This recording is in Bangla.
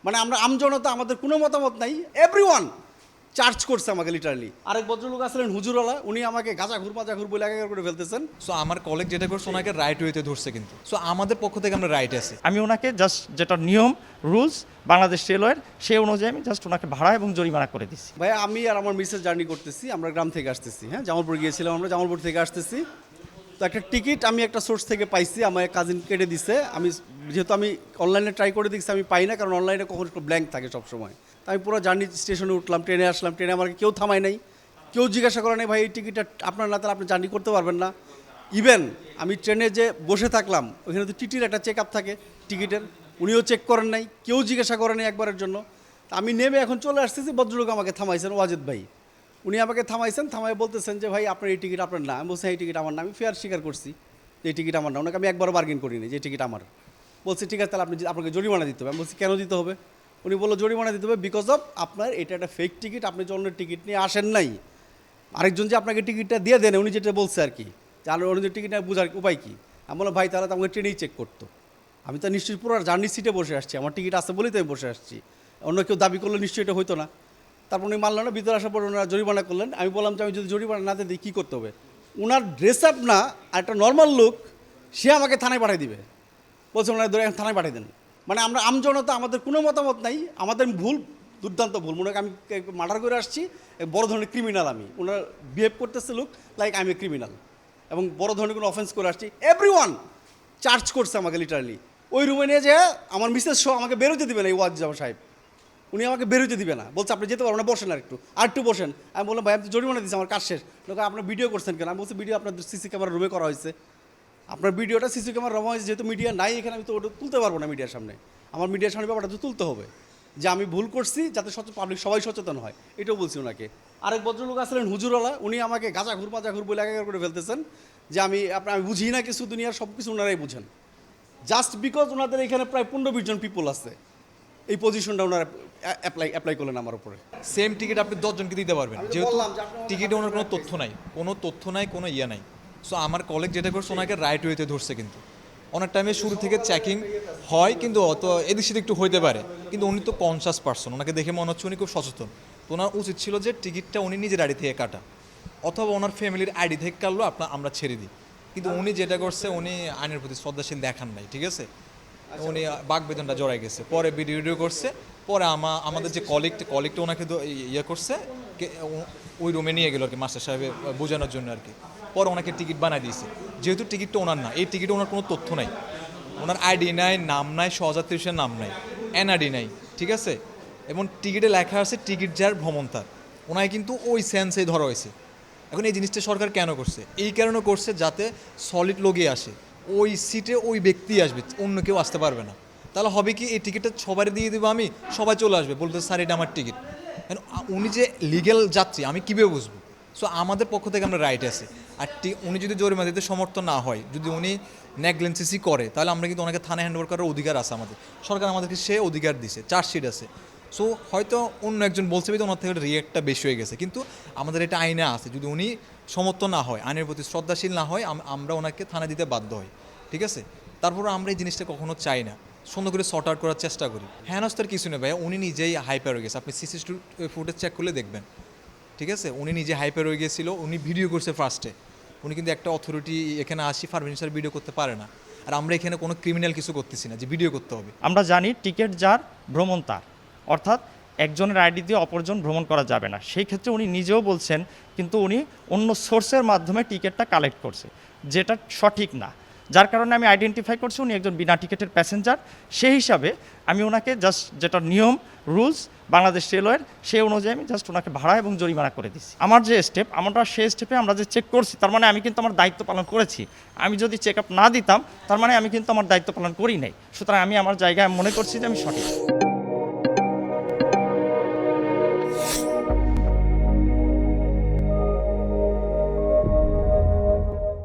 মানে আমরা আমজনতা, আমাদের কোনো মতামত নাই, এভরিওয়ান চার্জ করছে আমাকে লিটারালি। আরেক ভদ্রলোক আসলেন হুজুরওয়ালা, উনি আমাকে গাঁজা ঘুর মাজা ঘুর বলে একা করে ফেলতেছেন। সো আমার কলিগ যেটা করছে ওনাকে রাইট ওয়েতে ধরছে, কিন্তু সো আমাদের পক্ষ থেকে আমরা রাইট আছি। আমি ওনাকে জাস্ট যেটা নিয়ম রুলস বাংলাদেশ রেলওয়ের সেই অনুযায়ী আমি জাস্ট ওনাকে ভাড়া এবং জরিমানা করে দিচ্ছি। ভাই আমি আর আমার মিসেস জার্নি করতেছি, আমরা গ্রাম থেকে আসতেছি, হ্যাঁ জামালপুর গিয়েছিলাম, আমরা জামালপুর থেকে আসতেছি। তো একটা টিকিট আমি একটা সোর্স থেকে পাইছি, আমার কাজিন কেটে দিছে। আমি যেহেতু আমি অনলাইনে ট্রাই করে দেখছি, আমি পাই না, কারণ অনলাইনে কখনো ব্ল্যাঙ্ক থাকে সবসময়। আমি পুরো জার্নি স্টেশনে উঠলাম, ট্রেনে আসলাম, ট্রেনে আমাকে কেউ থামায় নাই, কেউ জিজ্ঞাসা করে নাই ভাই এই টিকিটটা আপনার না, তাহলে আপনি জার্নি করতে পারবেন না। ইভেন আমি ট্রেনে যে বসে থাকলাম, ওখানে তো টিটির একটা চেক আপ থাকে টিকিটের, উনিও চেক করেন নাই, কেউ জিজ্ঞাসা করেন নাই একবারের জন্য। তা আমি নেমে এখন চলে আসতেছি, ভদ্রলোক আমাকে থামাইছেন, ওয়াজেদ ভাই উনি আমাকে থামাইছেন, থামাই বলতেছেন যে ভাই আপনার এই টিকিট আপনার না। আমি বলছি এই টিকিট আমার না, আমি ফেয়ার স্বীকার করছি যে এই টিকিট আমার না, ওনাকে আমি একবারও বার্গেন করিনি যে এই টিকিট আমার। বলছি ঠিক আছে তাহলে আপনাকে জরিমানা দিতে হবে। আমি বলছি কেন দিতে হবে? উনি বললো জরিমানা দিতে হবে বিকজ অফ আপনার এটা একটা ফেক টিকিট, আপনি যে অন্য টিকিট নিয়ে আসেন নাই, আরেকজন যে আপনাকে টিকিটটা দিয়ে দেন, উনি যেটা বলছে আর কি, যে অন্য যে টিকিট বোঝার উপায় কী। আমি বললাম ভাই তাহলে তো আমাকে ট্রেনেই চেক করতো, আমি তো নিশ্চয়ই পুরো জার্নির সিটে বসে আসছি, আমার টিকিট আছে বলেই তো আমি বসে আসছি, অন্য কেউ দাবি করলে নিশ্চয়ই এটা হতো না। তারপর উনি মানলেন না, ভিতরে আসার পর ওনারা জরিমানা করলেন। আমি বললাম যে আমি যদি জরিমানা না দিই কী করতে হবে? ওনার ড্রেস আপ না, আর একটা নর্মাল লুক, সে আমাকে থানায় পাঠিয়ে দিবে। বলছে ওনারা ধরে থানায় পাঠিয়ে দেন। মানে আমরা আমজনতা, আমাদের কোনো মতামত নাই, আমাদের ভুল, দুর্দান্ত ভুল। মনে হয় আমি মার্ডার করে আসছি, বড় ধরনের ক্রিমিনাল আমি, ওনারা বিহেভ করতেছে লুক লাইক আমি ক্রিমিনাল, এবং বড় ধরনের কোনো অফেন্স করে আসছি। এভরিওয়ান চার্জ করছে আমাকে লিটারালি। ওই রুমে নিয়ে যে আমার মিসেস সহ আমাকে বেরোতে দিবে না এই ওয়াজ জামা সাহেব, উনি আমাকে বেরোতে দিবে না, বলছে আপনি যেতে পারবেন না, বসেন আর একটু বসেন। আমি বললাম ভাই আমি তো জরিমানা দিচ্ছি, আমার কাজ শেষ। লোক আপনার ভিডিও করছেন কেন? আমি বলছি ভিডিও আপনার সিসি ক্যামেরা রুমে করা হয়েছে, আপনার ভিডিওটা সিসি ক্যামেরা রুমে হয়েছে, যেহেতু মিডিয়া নাই এখানে, আমি তো ওটা তুলতে পারবো না মিডিয়ার সামনে। আমার মিডিয়ার সামনে ব্যাপারটা তো তুলতে হবে যে আমি ভুল করছি, যাতে পাবলিক সবাই সচেতন হয়, এটাও বলছি ওনাকে। আরেক ভদ্রলোক আসলেন হুজুরওয়ালা, উনি আমাকে গাঁজা ঘুর মাজা ঘুর বলে একা করে ফেলতেছেন যে আমি বুঝি না কিছু, দুনিয়ার সব কিছু ওনারাই বুঝেন। জাস্ট বিকজ ওনাদের এখানে প্রায় 15-20 জন পিপল আছে, এই পজিশনটা ওনারা অ্যাপ্লাই করলেন আমার উপরে। সেম টিকিট আপনি 10 জনকে দিতে পারবেন, যেহেতু টিকিটে ওনার কোনো তথ্য নাই, কোনো ইয়ে নাই। সো আমার কলিগ যেটা করছে ওনাকে রাইট ওয়েতে ধরছে, কিন্তু অনেক টাইমে শুরু থেকে চেকিং হয়, কিন্তু অত এদিক সেদিক একটু হইতে পারে, কিন্তু উনি তো কনসাস পারসন, ওনাকে দেখে মনে হচ্ছে উনি খুব সচেতন। তো ওনার উচিত ছিল যে টিকিটটা উনি নিজের আইডি থেকে কাটা, অথবা ওনার ফ্যামিলির আইডি থেকে কাটলো আমরা ছেড়ে দিই। কিন্তু উনি যেটা করছে, উনি আইনের প্রতি শ্রদ্ধাশীল দেখান নাই, ঠিক আছে, উনি বাকবেদনটা জড়াই গেছে। পরে ভিডিও করছে, পরে আমাদের যে কলিগটা ওনাকে ইয়ে করছে, ওই রুমে নিয়ে গেল আর কি, মাস্টার সাহেব বোঝানোর জন্য আর কি। পরে ওনাকে টিকিট বানায় দিয়েছে, যেহেতু টিকিটটা ওনার না, এই টিকিটে ওনার কোনো তথ্য নাই, ওনার আইডি নাই, নাম নাই, সহযাত্রী হিসেবে নাম নাই, এনআইডি নাই, ঠিক আছে। এবং টিকিটে লেখা আছে টিকিট যার ভ্রমণ তার, ওনাকে কিন্তু ওই সেন্সেই ধরা হয়েছে। এখন এই জিনিসটা সরকার কেন করছে? এই কারণে করছে যাতে সলিড লোকে আসে, ওই সিটে ওই ব্যক্তি আসবে, অন্য কেউ আসতে পারবে না। তাহলে হবে কি, এই টিকিটটা সবাই দিয়ে দেবো আমি, সবাই চলে আসবে, বলতে স্যার এটা আমার টিকিট। উনি যে লিগ্যাল যাত্রী আমি কীভাবে বুঝবো? সো আমাদের পক্ষ থেকে আমরা রাইট আছে। আর উনি যদি জরিমানা দিতে সমর্থ না হয়, যদি উনি নেগলেন্সি করে, তাহলে আমরা কিন্তু ওনাকে থানায় হ্যান্ড ওভার করার অধিকার আছে আমাদের, সরকার আমাদেরকে সে অধিকার দিছে, চার্জশিট আছে। সো হয়তো অন্য একজন বলছে তো ওনার থেকে রিয়েক্টটা বেশি হয়ে গেছে, কিন্তু আমাদের এটা আইনে আছে, যদি উনি সমর্থ না হয়, আইনের প্রতি শ্রদ্ধাশীল না হয়, আমরা ওনাকে থানা দিতে বাধ্য হই, ঠিক আছে। তারপরে আমরা এই জিনিসটা কখনো চাই না, সুন্দর করে শর্ট আউট করার চেষ্টা করি। হেনস্থার কিছু নেই ভাইয়া, উনি নিজেই হাইপার হয়ে গেছে, আপনি সিসি ফুটেজ চেক করলে দেখবেন, ঠিক আছে। উনি নিজে হাইপার হয়ে গেছিলো, উনি ভিডিও করছে ফার্স্টে। উনি কিন্তু একটা অথরিটি এখানে আসি ফারমিনসার ভিডিও করতে পারে না, আর আমরা এখানে কোনো ক্রিমিনাল কিছু করতেছি না যে ভিডিও করতে হবে। আমরা জানি টিকিট যার ভ্রমণ তার, অর্থাৎ একজনের আইডি দিয়ে অপরজন ভ্রমণ করা যাবে না। সেই ক্ষেত্রে উনি নিজেও বলছেন, কিন্তু উনি অন্য সোর্সের মাধ্যমে টিকিটটা কালেক্ট করছে, যেটা সঠিক না। যার কারণে আমি আইডেন্টিফাই করছি উনি একজন বিনা টিকিটের প্যাসেঞ্জার। সেই হিসাবে আমি ওনাকে জাস্ট যেটা নিয়ম রুলস বাংলাদেশ রেলওয়ের সেই অনুযায়ী আমি জাস্ট ওনাকে ভাড়া এবং জরিমানা করে দিচ্ছি। আমার যে স্টেপ, আমরা সেই স্টেপে আমরা যে চেক করছি, তার মানে আমি কিন্তু আমার দায়িত্ব পালন করেছি। আমি যদি চেক আপ না দিতাম, তার মানে আমি কিন্তু আমার দায়িত্ব পালন করি নাই। সুতরাং আমি আমার জায়গায় মনে করছি যে আমি সঠিক।